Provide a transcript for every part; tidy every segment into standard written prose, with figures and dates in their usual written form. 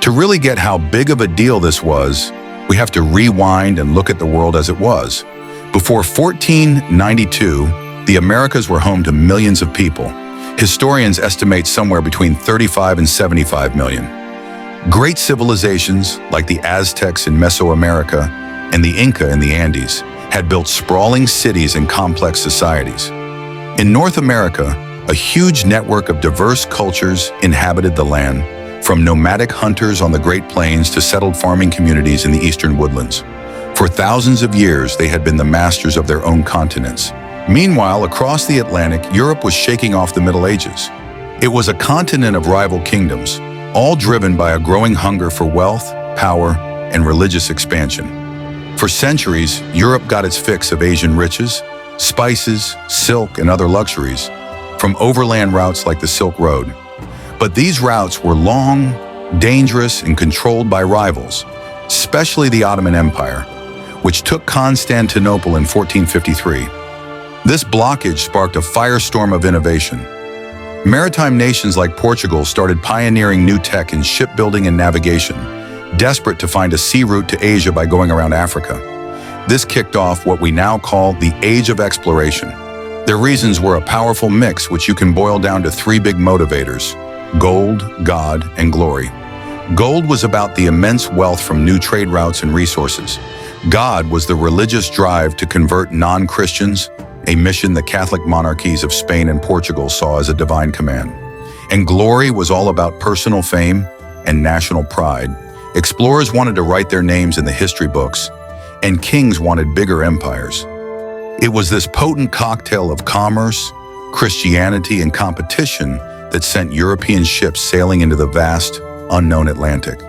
To really get how big of a deal this was, we have to rewind and look at the world as it was. Before 1492, the Americas were home to millions of people. Historians estimate somewhere between 35 and 75 million. Great civilizations, like the Aztecs in Mesoamerica and the Inca in the Andes, had built sprawling cities and complex societies. In North America, a huge network of diverse cultures inhabited the land, from nomadic hunters on the Great Plains to settled farming communities in the eastern woodlands. For thousands of years, they had been the masters of their own continents. Meanwhile, across the Atlantic, Europe was shaking off the Middle Ages. It was a continent of rival kingdoms, all driven by a growing hunger for wealth, power, and religious expansion. For centuries, Europe got its fix of Asian riches, spices, silk, and other luxuries, from overland routes like the Silk Road. But these routes were long, dangerous, and controlled by rivals, especially the Ottoman Empire, which took Constantinople in 1453. This blockage sparked a firestorm of innovation. Maritime nations like Portugal started pioneering new tech in shipbuilding and navigation, desperate to find a sea route to Asia by going around Africa. This kicked off what we now call the Age of Exploration. Their reasons were a powerful mix which you can boil down to three big motivators: gold, God, and glory. Gold was about the immense wealth from new trade routes and resources. God was the religious drive to convert non-Christians, a mission the Catholic monarchies of Spain and Portugal saw as a divine command. And glory was all about personal fame and national pride. Explorers wanted to write their names in the history books, and kings wanted bigger empires. It was this potent cocktail of commerce, Christianity, and competition that sent European ships sailing into the vast, unknown Atlantic.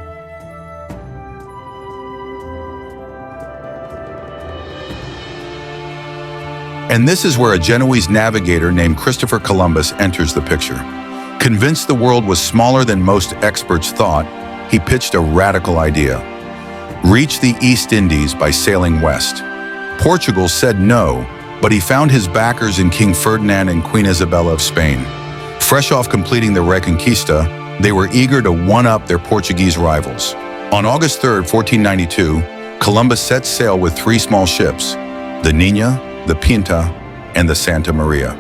And this is where a Genoese navigator named Christopher Columbus enters the picture. Convinced the world was smaller than most experts thought, he pitched a radical idea: reach the East Indies by sailing west. Portugal said no, but he found his backers in King Ferdinand and Queen Isabella of Spain. Fresh off completing the Reconquista, they were eager to one-up their Portuguese rivals. On August 3, 1492, Columbus set sail with three small ships: the Nina, the Pinta, and the Santa Maria.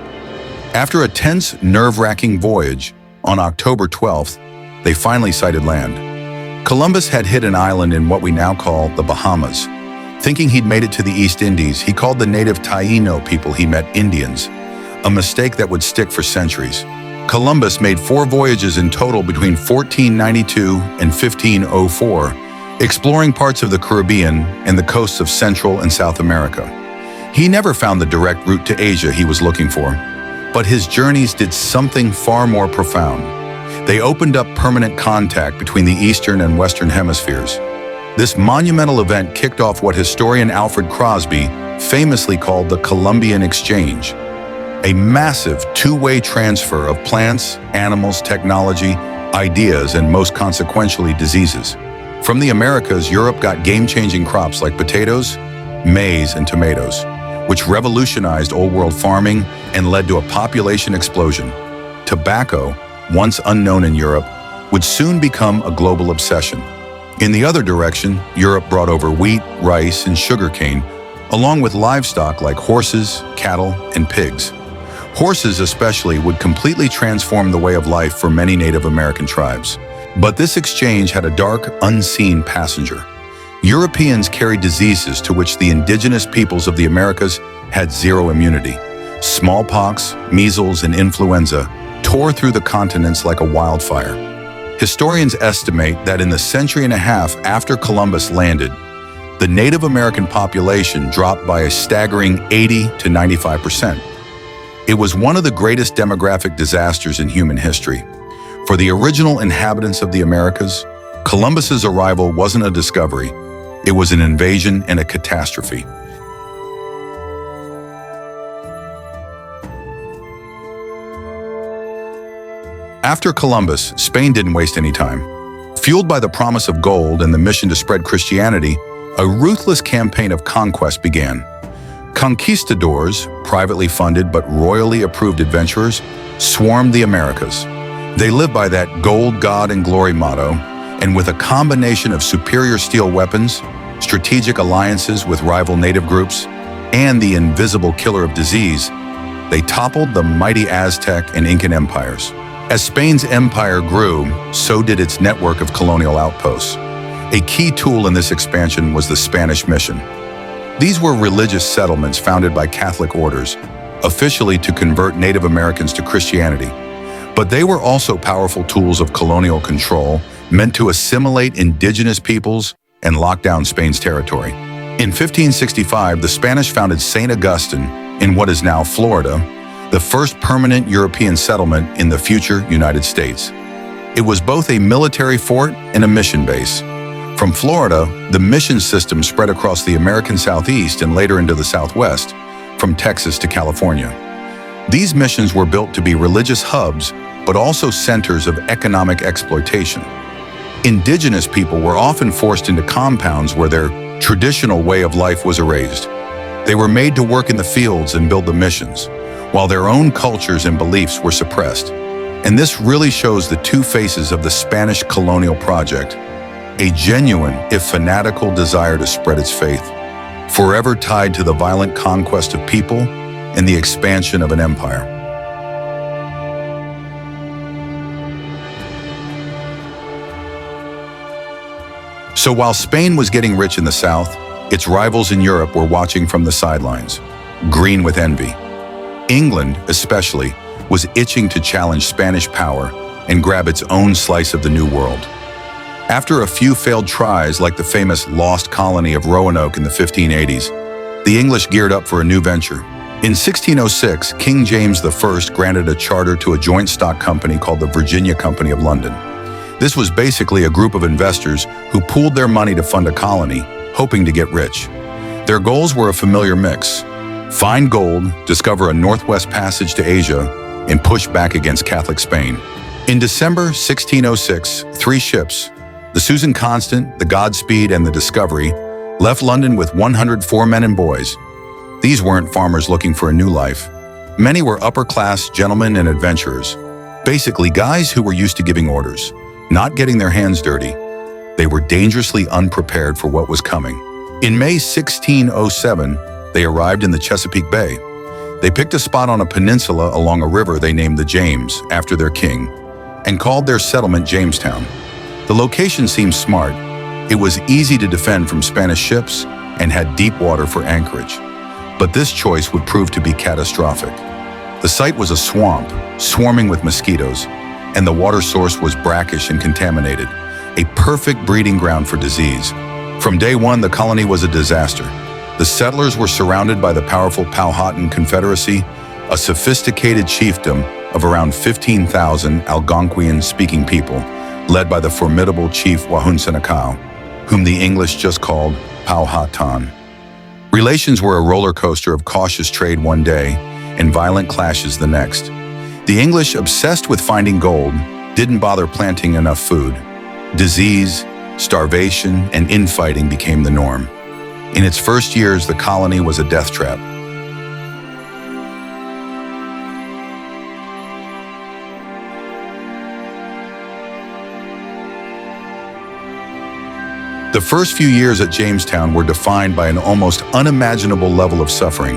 After a tense, nerve-wracking voyage, on October 12th, they finally sighted land. Columbus had hit an island in what we now call the Bahamas. Thinking he'd made it to the East Indies, he called the native Taino people he met Indians, a mistake that would stick for centuries. Columbus made 4 voyages in total between 1492 and 1504, exploring parts of the Caribbean and the coasts of Central and South America. He never found the direct route to Asia he was looking for, but his journeys did something far more profound. They opened up permanent contact between the Eastern and Western hemispheres. This monumental event kicked off what historian Alfred Crosby famously called the Columbian Exchange, a massive two-way transfer of plants, animals, technology, ideas, and most consequentially, diseases. From the Americas, Europe got game-changing crops like potatoes, maize, and tomatoes, which revolutionized old-world farming and led to a population explosion. Tobacco, once unknown in Europe, would soon become a global obsession. In the other direction, Europe brought over wheat, rice, and sugarcane, along with livestock like horses, cattle, and pigs. Horses especially would completely transform the way of life for many Native American tribes. But this exchange had a dark, unseen passenger. Europeans carried diseases to which the indigenous peoples of the Americas had zero immunity. Smallpox, measles, and influenza tore through the continents like a wildfire. Historians estimate that in the century and a half after Columbus landed, the Native American population dropped by a staggering 80 to 95%. It was one of the greatest demographic disasters in human history. For the original inhabitants of the Americas, Columbus's arrival wasn't a discovery, it was an invasion and a catastrophe. After Columbus, Spain didn't waste any time. Fueled by the promise of gold and the mission to spread Christianity, a ruthless campaign of conquest began. Conquistadors, privately funded but royally approved adventurers, swarmed the Americas. They lived by that gold, God, and glory motto, And with a combination of superior steel weapons, strategic alliances with rival native groups, and the invisible killer of disease, they toppled the mighty Aztec and Incan empires. As Spain's empire grew, so did its network of colonial outposts. A key tool in this expansion was the Spanish mission. These were religious settlements founded by Catholic orders, officially to convert Native Americans to Christianity. But they were also powerful tools of colonial control, meant to assimilate indigenous peoples and lock down Spain's territory. In 1565, the Spanish founded St. Augustine in what is now Florida, the first permanent European settlement in the future United States. It was both a military fort and a mission base. From Florida, the mission system spread across the American Southeast and later into the Southwest, from Texas to California. These missions were built to be religious hubs, but also centers of economic exploitation. Indigenous people were often forced into compounds where their traditional way of life was erased. They were made to work in the fields and build the missions, while their own cultures and beliefs were suppressed. And this really shows the two faces of the Spanish colonial project, a genuine, if fanatical, desire to spread its faith, forever tied to the violent conquest of people and the expansion of an empire. So while Spain was getting rich in the south, its rivals in Europe were watching from the sidelines, green with envy. England, especially, was itching to challenge Spanish power and grab its own slice of the New World. After a few failed tries, like the famous lost colony of Roanoke in the 1580s, the English geared up for a new venture. In 1606, King James I granted a charter to a joint stock company called the Virginia Company of London. This was basically a group of investors who pooled their money to fund a colony, hoping to get rich. Their goals were a familiar mix: find gold, discover a northwest passage to Asia, and push back against Catholic Spain. In December 1606, 3 ships, the Susan Constant, the Godspeed, and the Discovery, left London with 104 men and boys. These weren't farmers looking for a new life. Many were upper-class gentlemen and adventurers, basically guys who were used to giving orders, not getting their hands dirty. They were dangerously unprepared for what was coming. In May 1607, they arrived in the Chesapeake Bay. They picked a spot on a peninsula along a river they named the James, after their king, and called their settlement Jamestown. The location seemed smart. It was easy to defend from Spanish ships and had deep water for anchorage. But this choice would prove to be catastrophic. The site was a swamp, swarming with mosquitoes, and the water source was brackish and contaminated, a perfect breeding ground for disease. From day one, the colony was a disaster. The settlers were surrounded by the powerful Powhatan Confederacy, a sophisticated chiefdom of around 15,000 Algonquian-speaking people, led by the formidable chief Wahunsenacao, whom the English just called Powhatan. Relations were a roller coaster of cautious trade one day and violent clashes the next. The English, obsessed with finding gold, didn't bother planting enough food. Disease, starvation, and infighting became the norm. In its first years, the colony was a death trap. The first few years at Jamestown were defined by an almost unimaginable level of suffering.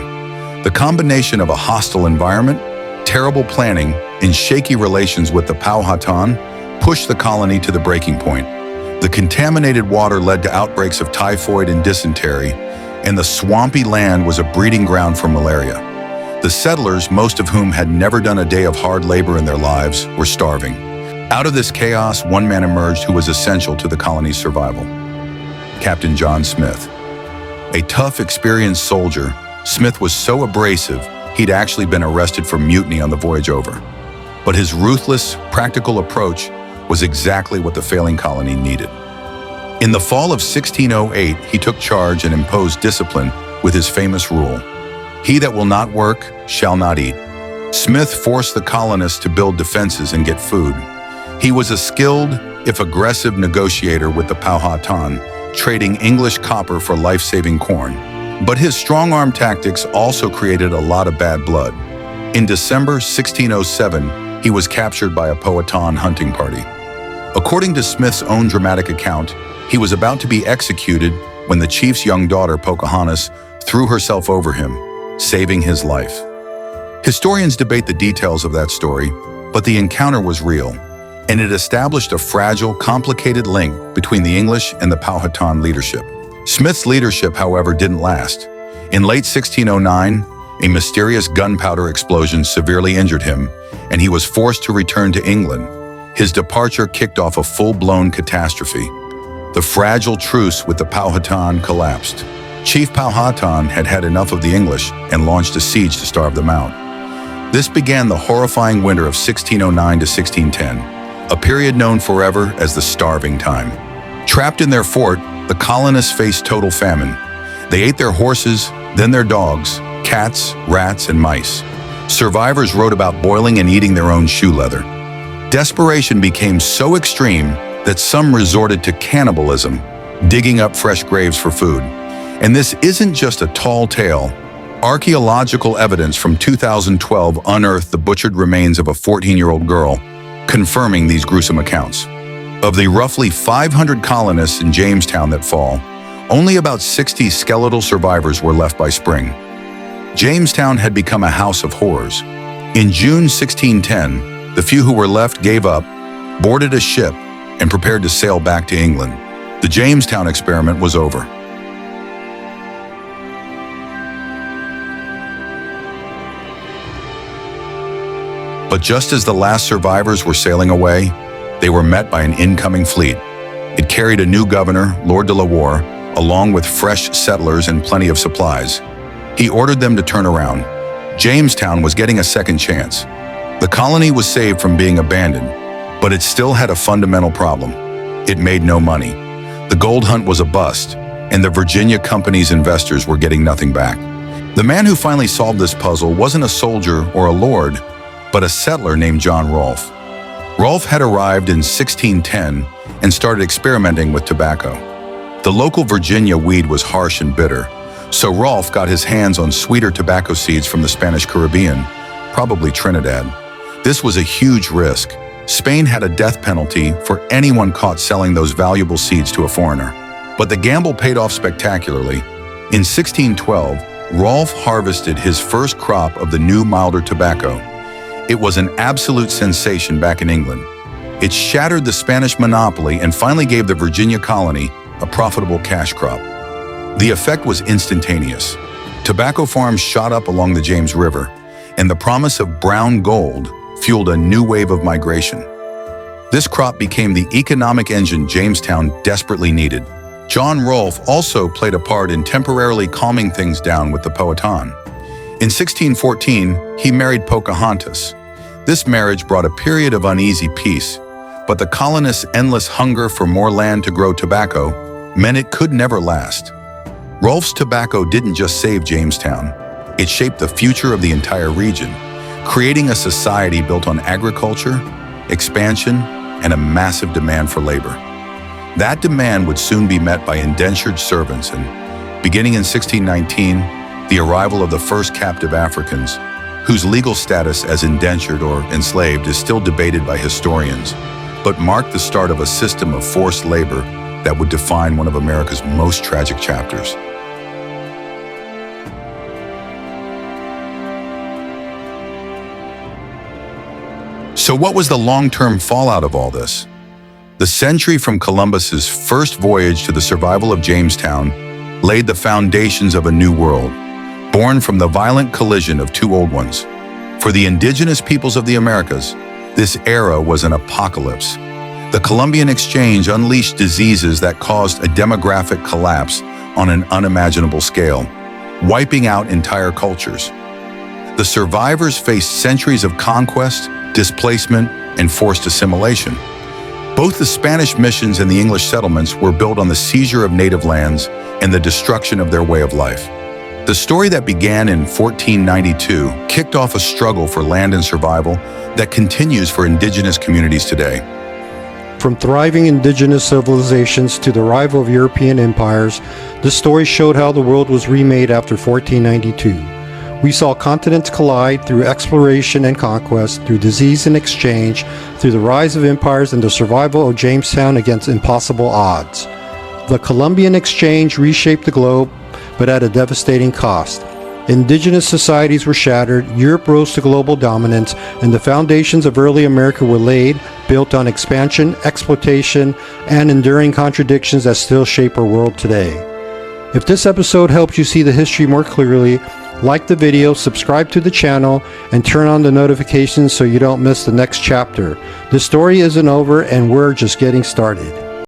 The combination of a hostile environment, terrible planning, and shaky relations with the Powhatan pushed the colony to the breaking point. The contaminated water led to outbreaks of typhoid and dysentery, and the swampy land was a breeding ground for malaria. The settlers, most of whom had never done a day of hard labor in their lives, were starving. Out of this chaos, one man emerged who was essential to the colony's survival: Captain John Smith. A tough, experienced soldier, Smith was so abrasive he'd actually been arrested for mutiny on the voyage over. But his ruthless, practical approach was exactly what the failing colony needed. In the fall of 1608, he took charge and imposed discipline with his famous rule: "He that will not work shall not eat." Smith forced the colonists to build defenses and get food. He was a skilled, if aggressive, negotiator with the Powhatan, trading English copper for life-saving corn. But his strong-arm tactics also created a lot of bad blood. In December 1607, he was captured by a Powhatan hunting party. According to Smith's own dramatic account, he was about to be executed when the chief's young daughter, Pocahontas, threw herself over him, saving his life. Historians debate the details of that story, but the encounter was real, and it established a fragile, complicated link between the English and the Powhatan leadership. Smith's leadership, however, didn't last. In late 1609, a mysterious gunpowder explosion severely injured him, and he was forced to return to England. His departure kicked off a full-blown catastrophe. The fragile truce with the Powhatan collapsed. Chief Powhatan had had enough of the English and launched a siege to starve them out. This began the horrifying winter of 1609 to 1610, a period known forever as the Starving Time. Trapped in their fort, the colonists faced total famine. They ate their horses, then their dogs, cats, rats, and mice. Survivors wrote about boiling and eating their own shoe leather. Desperation became so extreme that some resorted to cannibalism, digging up fresh graves for food. And this isn't just a tall tale. Archaeological evidence from 2012 unearthed the butchered remains of a 14-year-old girl, confirming these gruesome accounts. Of the roughly 500 colonists in Jamestown that fall, only about 60 skeletal survivors were left by spring. Jamestown had become a house of horrors. In June 1610, the few who were left gave up, boarded a ship, and prepared to sail back to England. The Jamestown experiment was over. But just as the last survivors were sailing away, they were met by an incoming fleet. It carried a new governor, Lord de la Warr, along with fresh settlers and plenty of supplies. He ordered them to turn around. Jamestown was getting a second chance. The colony was saved from being abandoned, but it still had a fundamental problem. It made no money. The gold hunt was a bust, and the Virginia Company's investors were getting nothing back. The man who finally solved this puzzle wasn't a soldier or a lord, but a settler named John Rolfe. Rolfe had arrived in 1610 and started experimenting with tobacco. The local Virginia weed was harsh and bitter, so Rolfe got his hands on sweeter tobacco seeds from the Spanish Caribbean, probably Trinidad. This was a huge risk. Spain had a death penalty for anyone caught selling those valuable seeds to a foreigner. But the gamble paid off spectacularly. In 1612, Rolfe harvested his first crop of the new, milder tobacco. It was an absolute sensation back in England. It shattered the Spanish monopoly and finally gave the Virginia colony a profitable cash crop. The effect was instantaneous. Tobacco farms shot up along the James River, and the promise of brown gold fueled a new wave of migration. This crop became the economic engine Jamestown desperately needed. John Rolfe also played a part in temporarily calming things down with the Powhatan. In 1614, he married Pocahontas. This marriage brought a period of uneasy peace, but the colonists' endless hunger for more land to grow tobacco meant it could never last. Rolfe's tobacco didn't just save Jamestown, it shaped the future of the entire region, creating a society built on agriculture, expansion, and a massive demand for labor. That demand would soon be met by indentured servants, and beginning in 1619, the arrival of the first captive Africans, whose legal status as indentured or enslaved is still debated by historians, but marked the start of a system of forced labor that would define one of America's most tragic chapters. So what was the long-term fallout of all this? The century from Columbus's first voyage to the survival of Jamestown laid the foundations of a new world, born from the violent collision of two old ones. For the indigenous peoples of the Americas, this era was an apocalypse. The Columbian Exchange unleashed diseases that caused a demographic collapse on an unimaginable scale, wiping out entire cultures. The survivors faced centuries of conquest, displacement, and forced assimilation. Both the Spanish missions and the English settlements were built on the seizure of native lands and the destruction of their way of life. The story that began in 1492 kicked off a struggle for land and survival that continues for indigenous communities today. From thriving indigenous civilizations to the arrival of European empires, this story showed how the world was remade after 1492. We saw continents collide through exploration and conquest, through disease and exchange, through the rise of empires and the survival of Jamestown against impossible odds. The Columbian Exchange reshaped the globe, but at a devastating cost. Indigenous societies were shattered, Europe rose to global dominance, and the foundations of early America were laid, built on expansion, exploitation, and enduring contradictions that still shape our world today. If this episode helps you see the history more clearly, like the video, subscribe to the channel, and turn on the notifications so you don't miss the next chapter. The story isn't over, and we're just getting started.